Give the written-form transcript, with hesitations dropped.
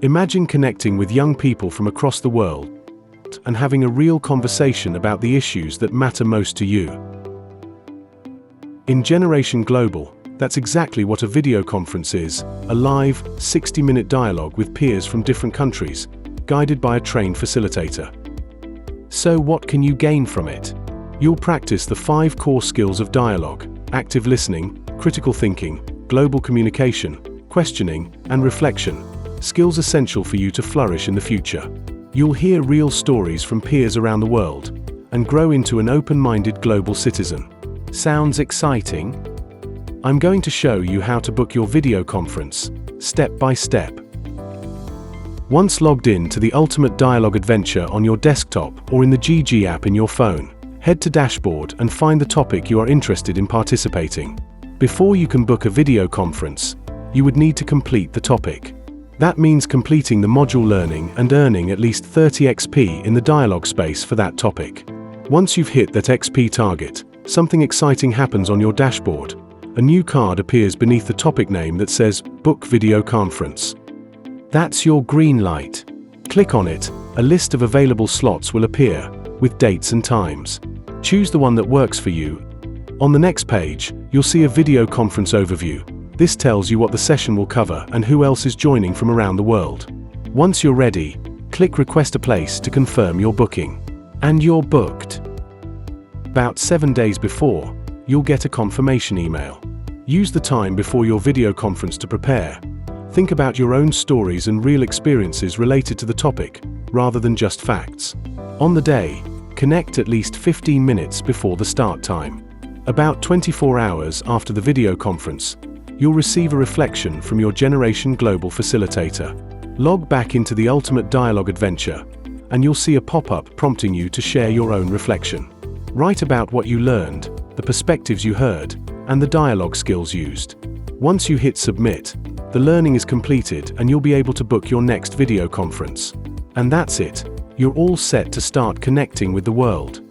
Imagine connecting with young people from across the world and having a real conversation about the issues that matter most to you. In Generation Global, that's exactly what a video conference is, a live, 60-minute dialogue with peers from different countries, guided by a trained facilitator. So what can you gain from it? You'll practice the 5 core skills of dialogue: active listening, critical thinking, global communication, questioning, and reflection, skills essential for you to flourish in the future. You'll hear real stories from peers around the world and grow into an open-minded global citizen. Sounds exciting? I'm going to show you how to book your video conference, step by step. Once logged in to the Ultimate Dialogue Adventure on your desktop or in the GG app in your phone, head to Dashboard and find the topic you are interested in participating. Before you can book a video conference, you would need to complete the topic. That means completing the module learning and earning at least 30 XP in the dialogue space for that topic. Once you've hit that XP target, something exciting happens on your dashboard. A new card appears beneath the topic name that says Book Video Conference. That's your green light. Click on it, a list of available slots will appear, with dates and times. Choose the one that works for you. On the next page, you'll see a video conference overview. This tells you what the session will cover and who else is joining from around the world. Once you're ready, click Request a Place to confirm your booking. And you're booked. About 7 days before, you'll get a confirmation email. Use the time before your video conference to prepare. Think about your own stories and real experiences related to the topic, rather than just facts. On the day, connect at least 15 minutes before the start time. About 24 hours after the video conference, you'll receive a reflection from your Generation Global facilitator. Log back into the Ultimate Dialogue Adventure, and you'll see a pop-up prompting you to share your own reflection. Write about what you learned, the perspectives you heard, and the dialogue skills used. Once you hit Submit, the learning is completed and you'll be able to book your next video conference. And that's it. You're all set to start connecting with the world.